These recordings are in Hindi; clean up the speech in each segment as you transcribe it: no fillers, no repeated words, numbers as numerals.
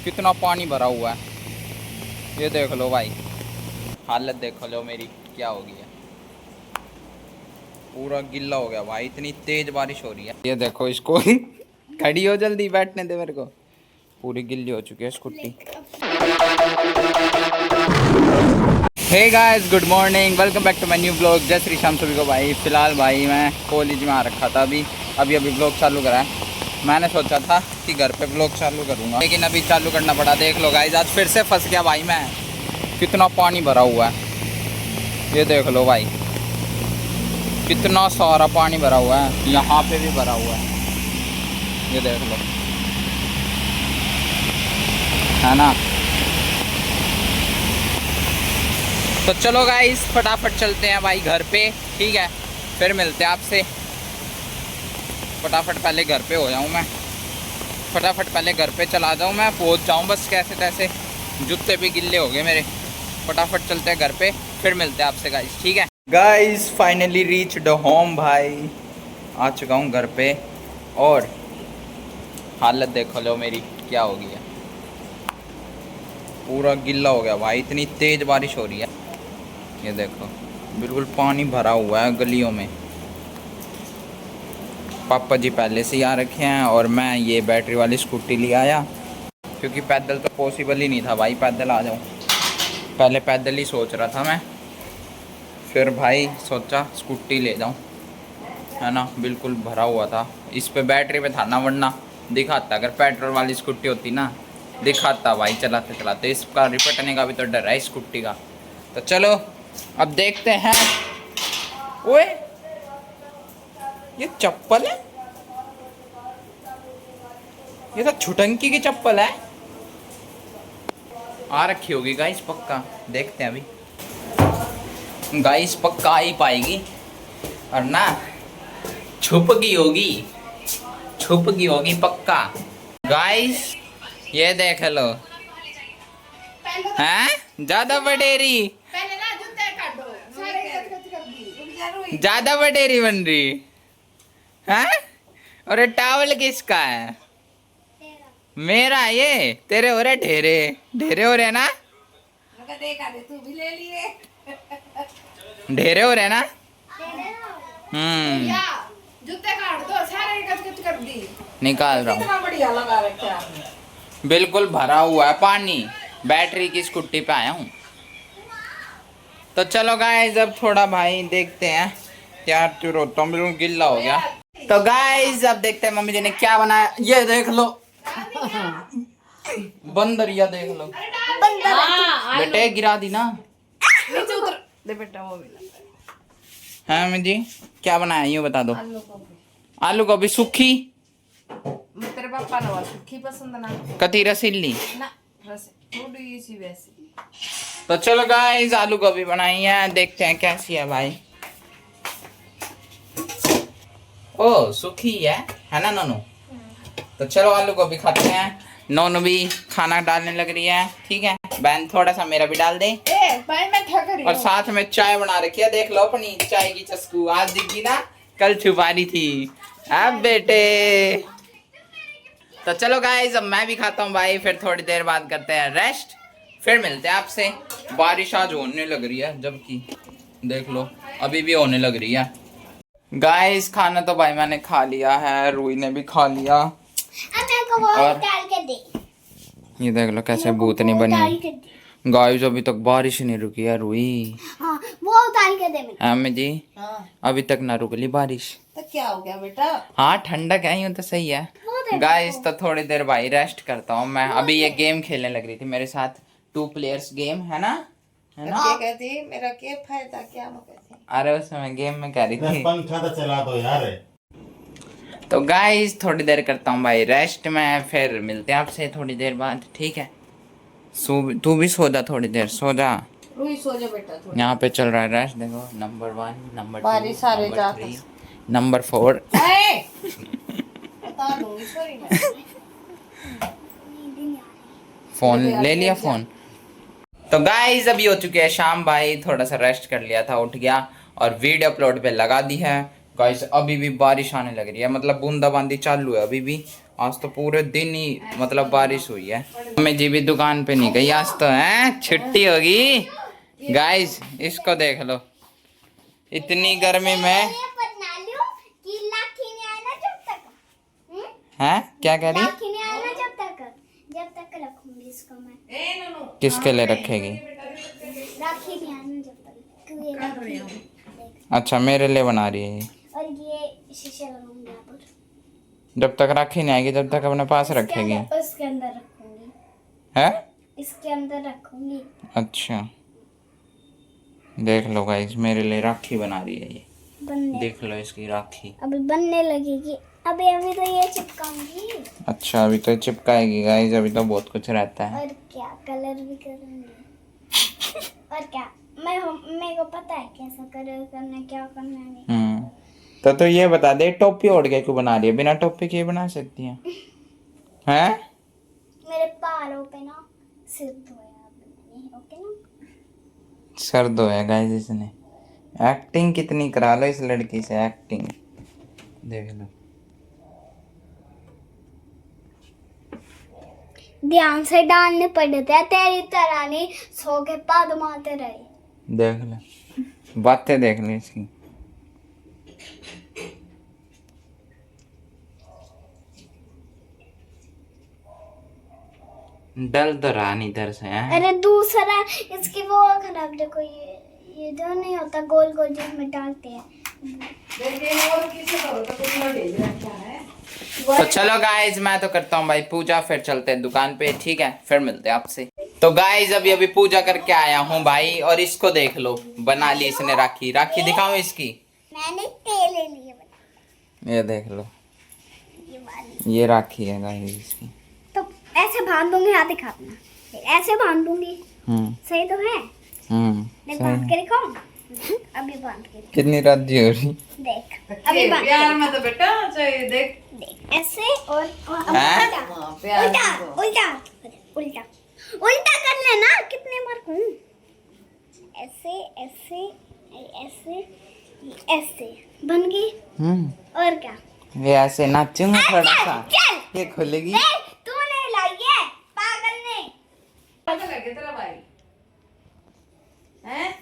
कितना पानी भरा हुआ है, ये देख लो भाई, हालत देख लो मेरी क्या हो गई है। पूरा गिल्ला हो गया भाई, इतनी तेज बारिश हो रही है। ये देखो इसको खड़ी हो, जल्दी बैठने दे मेरे को। पूरी गिल्ली हो चुकी है scooty. Hey guys, good morning, welcome back to my new blog. जय श्री श्याम सभी को भाई। फिलहाल भाई मैं कॉलेज में आ रखा था, अभी ब्लॉग चालू करा है। मैंने सोचा था कि घर पे ब्लॉग चालू करूँगा, लेकिन अभी चालू करना पड़ा। देख लो गाइस, आज फिर से फंस गया भाई मैं। कितना पानी भरा हुआ है, ये देख लो भाई, कितना सारा पानी भरा हुआ है। यहाँ पे भी भरा हुआ है, ये देख लो, है ना। तो चलो गाइस, फटाफट चलते हैं भाई घर पे, ठीक है। फिर मिलते हैं आपसे। फटाफट पहले घर पे हो जाऊँ मैं, फटाफट पहले घर पे चला जाऊँ मैं, पहुँच जाऊँ बस कैसे तैसे। जूते भी गिल्ले हो गए मेरे। फटाफट चलते हैं घर पे, फिर मिलते हैं आपसे गाइस, ठीक है। गाइस फाइनली रीच्ड होम भाई, आ चुका हूँ घर पे। और हालत देखो लो मेरी क्या हो गई है। पूरा गिल्ला हो गया भाई, इतनी तेज़ बारिश हो रही है। ये देखो बिल्कुल पानी भरा हुआ है गलियों में। पापा जी पहले से ही आ रखे हैं और मैं ये बैटरी वाली स्कूटी ले आया, क्योंकि पैदल तो पॉसिबल ही नहीं था भाई, पैदल आ जाऊँ। पहले पैदल ही सोच रहा था मैं, फिर भाई सोचा स्कूटी ले जाऊँ, है ना। बिल्कुल भरा हुआ था, इस पे बैटरी पे था ना, वरना दिखाता। अगर पेट्रोल वाली स्कूटी होती ना, दिखाता भाई चलाते चलाते। इसका रिपटने का भी तो डर है स्कूटी का। तो चलो अब देखते हैं। ओए ये चप्पल है, ये तो छुटंकी की चप्पल है। आ रखी होगी गाइस पक्का, देखते हैं अभी। गाइस पक्का आ ही पाएगी, और ना छुप गई होगी पक्का। गाइस ये देख लो, हैं ज्यादा बडेरी, ज्यादा बडेरी बन रही है। और टावल किसका है? मेरा। ये तेरे हो रहे ढेरे ढेरे हो रहे ना, तू भी ले लिए। ढेरे हो रहे ना। जूते काट दो, सारे कच कर दी। निकाल रहा कितना बढ़िया लगा रखा है। बिल्कुल भरा हुआ है पानी। बैटरी की स्कूटी पे आया हूँ। तो चलो गाइस, अब थोड़ा भाई देखते हैं। यार तू रोता हूँ, बिल्कुल गिल्ला हो गया। तो गाइस अब देखते हैं मम्मी जी ने क्या बनाया। ये देख लो बंदरिया, देख लो बेटे, गिरा दी ना। नीचे उतर दे बेटा, वो भी हाँ मम्मी जी क्या बनाया यूँ बता दो। आलू गोभी सूखी, तेरे पापा ने सूखी पसंद ना, कती रसीली ना बस थोड़ी सी वैसी। तो चलो गाइस, आलू गोभी बनाई है, देखते हैं कैसी है भाई। ओ सूखी है ना नोनू। तो चलो आलू गोभी खाते हैं। नोनू भी खाना डालने लग रही है, ठीक है। बहन थोड़ा सा मेरा भी डाल दे। भाई मैं क्या करी और साथ में चाय बना रखी है, देख लो अपनी चाय की चस्कू। आज दिखी ना, कल छुपा रही थी। अब बेटे तो चलो गाइस, अब मैं भी खाता हूँ भाई, फिर थोड़ी देर बाद करते हैं रेस्ट, फिर मिलते हैं आपसे। बारिश आज होने लग रही है, जबकि देख लो अभी भी होने लग रही है। गाइस खाना तो भाई मैंने खा लिया है, रूही ने भी खा लिया। और ये देख लो कैसे भूतनी बनी। गाइस अभी तक बारिश नहीं रुकी है रूही। हाँ, वो उतार के दे अम्मी जी। हाँ। अभी तक ना रुकली बारिश। तो क्या हो गया बेटा? हाँ ठंडक है, यूँ तो सही है। गाइस तो थोड़ी देर भाई रेस्ट करता हूँ मैं। अभी ये गेम खेलने लग रही थी मेरे साथ, 2 प्लेयर्स गेम, है ना, है ना। क्या कहती मेरा क्या फायदा, क्या मैं कहती? अरे उस समय गेम में कह रही थी। पंखा तो चला दो यार। तो गाइस थोड़ी देर करता हूँ भाई रेस्ट में, फिर मिलते हैं आपसे थोड़ी देर बाद, ठीक है। तू भी सो जा, थोड़ी देर सो जा। रूही सो जा बेटा थोड़ा। यहाँ पे चल रहा है रेस्ट, देखो नंबर 1, नंबर 2, बारिश आ रही नंबर जाता 3, नंबर 4। बता दूंगी, सॉरी मैं। फोन ले लिया फोन। तो गाइस अभी हो चुके हैं शाम भाई, थोड़ा सा रेस्ट कर लिया था, उठ गया और वीडियो अपलोड पे लगा दी है। गाइस अभी भी बारिश आने लग रही है, मतलब बूंदाबांदी चालू है अभी भी। आज तो पूरे दिन ही मतलब बारिश हुई है। मैं जी भी दुकान पे नहीं गई आज तो, है छुट्टी होगी। गाइस इसको देख लो, इतनी गर्मी में है। क्या कह रही? जब तक रखूंगी इसको मैं। किसके लिए रखेगी? राखी नहीं आना जब तक। ये राखी। अच्छा मेरे लिए बना रही है ये। और ये शीशे लगाऊंगी यहाँ पर। जब तक राखी नहीं आएगी तब तक अपने पास रखेगी? उसके अंदर रखूंगी। है? इसके अंदर रखूंगी। अच्छा देख लो गाइस, मेरे लिए राखी बना रही है ये। देख लो इसकी राखी अभी बनने लगेगी। अभी तो ये चिपकाऊंगी। अच्छा अभी तो चिपकाएगी गाइस, अभी तो बहुत कुछ रहता है। और क्या कलर भी करूंगी। और क्या मेरे को पता है कैसा कलर करना है, क्या करना है। तो ये बता दे, टोपी ओढ़ के क्यों बना रही है? बिना टोपी के बना सकती है? हैं? मेरे बालों पे ना सिर धोया मैंने, ओके ना। सर धोया गाइस इसने। एक्टिंग कितनी करा लो इस लड़की से, एक्टिंग देख लो। ध्यान से डालने पड़ते हैं, तेरी तरह नहीं सो के पाद मारते रहे। देख लो बातें, देख लो इसकी। डल तो रहा नहीं इधर से है। अरे दूसरा इसकी वो खराब देखो, ये जो नहीं होता गोल गोल जिसमें डालते हैं। तो चलो गाइज मैं तो करता हूँ भाई पूजा, फिर चलते हैं दुकान पे, ठीक है? फिर मिलते हैं आपसे। तो गाइज अभी पूजा करके आया हूँ भाई, और इसको देख लो बना ली इसने राखी। राखी दिखाऊं इसकी? मैंने तेल ले लिए बना। ये देख लो, ये वाली ये राखी है गाइज इसकी। तो ऐसे बांध दूंगी, हाथ दिखाना। ऐसे बांध दूंगी, सही तो है? देख बांध के दिखाऊं। अभी बांध के कितनी राजी हो रही देख। अभी बांध प्यार में तो बेटा चाहिए, देख देख ऐसे और उल्टा उल्टा उल्टा उल्टा कर लेना। कितने बार कहूं? ऐसे ऐसे ऐसे ऐसे बन गई। और क्या? ये ऐसे नाचूंगा थोड़ा सा, चल ये खुलेगी। तूने लाई है पागल ने। पता लगे तेरा भाई हैं?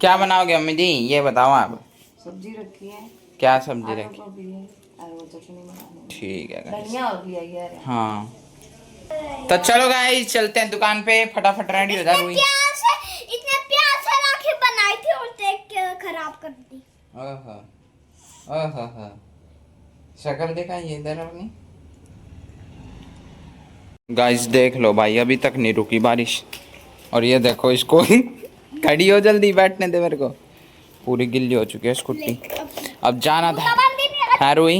क्या बनाओगे अम्मी जी ये बताओ आप? सब्जी रखी है। क्या सब्जी रखी? गोभी है और वो चटनी बनानी ठीक है guys। धनिया और भी है यार। हाँ तो चलो गाइस चलते हैं दुकान पे, फटाफट रेडी हो जा रुई। इतने प्यार से राखी बनाई थी और देख के खराब कर दी। ओहो ओहो, शक्ल दिखाइए इधर अपनी। गाइस देख लो भाई अभी तक नहीं रुकी बारिश, और ये देखो इसको खड़ी हो जल्दी, बैठने दे मेरे को। पूरी गिल्ली हो चुकी है स्कूटी। अब जाना था है रुई,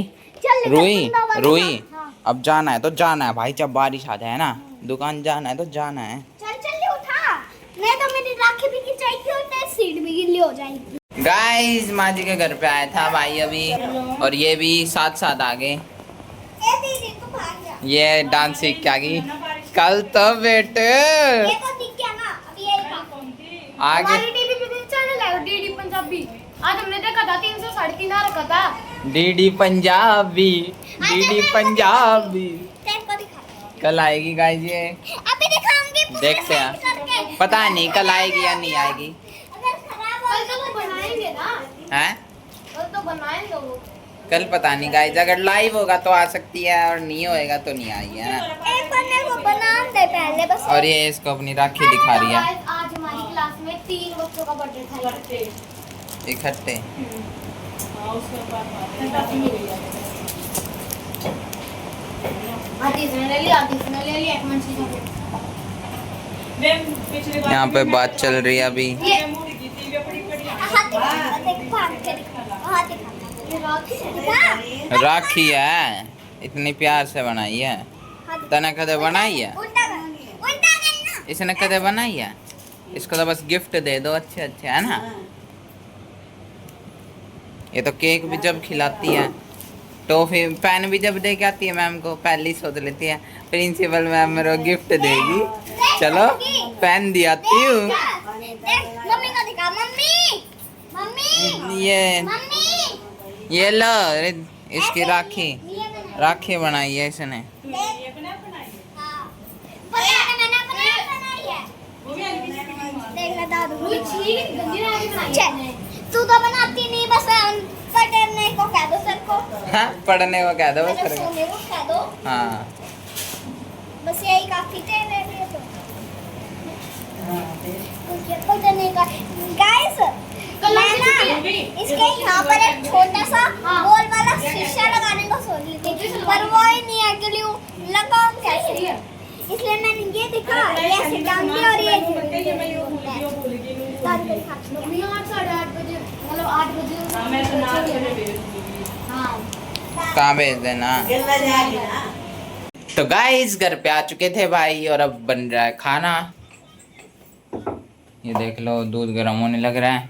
रुई रुई अब जाना है तो जाना है भाई, जब बारिश आ जाए ना दुकान जाना है तो जाना है। चल जल्दी उठा, नहीं तो मेरी राखी भी खिंचाएगी और तेरी सीट भी गिल्ली हो जाएगी। गाइस माँ जी के घर पे आया था भाई अभी, और ये भी साथ साथ आ गए। दीदी तू भाग जा। ये डांस सीख के आ गई कल तो बेटे। ये तो दिख गया ना, अभी यही काम आगे हमारी टीवी पे चैनल है डीडी पंजाबी, आज हमने देखा था 300 350 रखा था। डीडी पंजाबी, डीडी पंजाबी तेरे को दिखा। कल आएगी गाइस ये, अभी दिखाऊंगी। देखते हैं पता नहीं कल आएगी या नहीं आएगी। अगर खराब हो कल तो बनाएंगे ना, हैं? कल तो बनाएंगे वो। कल पता नहीं गाइस, अगर लाइव होगा तो आ सकती है और नहीं होएगा तो नहीं आएगी, है ना? एक बार मेरे को बना दे पहले बस। और ये इसको अपनी राखी दिखा रही है आज हमारी क्लास में 3 बच्चों का बर्थडे था इकट्ठे। आधी इसने ले लिया, आधी इसने ले लिया, एक मंची का। यहाँ पे बात चल रही है अभी। हाथ दिखा, देख भाग के दिखा। हाथ दिखा। ये राखी है। दिखा। राखी है, इतनी प्यार से बनाई है। तने कदे बनाई है? उल्टा कर, उल्टा करना। इसने कदे बनाई है? इसको तो बस गिफ्ट दे दो अच्छे अच्छे, है ना? ये तो केक भी जब खिलाती है, टॉफी पेन भी जब दे के आती है मैम को, पहले ही सोच लेती है प्रिंसिपल मैम मेरे को गिफ्ट देगी, चलो पेन दियाती हूँ। मम्मी को दिखा, मम्मी मम्मी ये मम्मी ये लो इसकी राखी, राखी बनाई है इसने। हाँ। पता है मैंने अपने आप बनाई है। देखना दादू अच्छा तू तो बनाती नहीं बस पढ़ने को कह दो सर को। हाँ पढ़ने को कह दो बस मतलब सोने को कह दो हाँ बस यही काफी थे मेरे लिए तो पढ़ने का गाइस मैं ना इसके यहाँ पर एक छोटा सा गोल वाला शीशा लगाने को सोच रही थी पर वो ही नहीं है कि लगाऊं कैसे इसलिए मैंने ये देखा ये ऐसे टांग दिया और ये मम्मी 8:30 बजे मतलब 8 बजे हाँ कहाँ भेज देना। तो गाइस घर पे आ चुके थे भाई और अब बन रहा है खाना। ये देख लो दूध गर्म होने लग रहा है।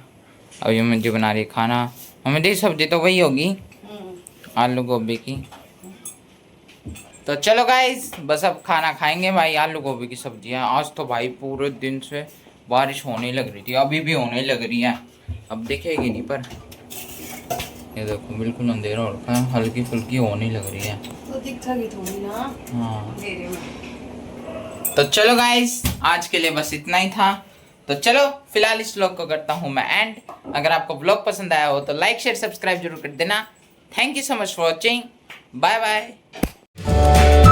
अब ये मुझे बना रही है खाना। हमें दी सब्जी तो वही होगी आलू गोभी की। तो चलो गाइस बस अब खाना खाएंगे भाई। आलू गोभी की सब्जी है। आज तो भाई पूरे दिन से बारिश होने लग रही थी अभी भी होने लग रही है। अब दिखेगी नहीं पर ये देखो बिल्कुल अंधेरा हो रखा है हल्की फुल्की होने लग रही है तो दिखेगी थोड़ी ना हाँ। अंधेरे में। तो चलो गाइस आज के लिए बस इतना ही था। तो चलो फिलहाल इस व्लॉग को करता हूँ मैं एंड। अगर आपको व्लॉग पसंद आया हो तो लाइक शेयर सब्सक्राइब जरूर कर देना। Thank you so much for watching. Bye bye.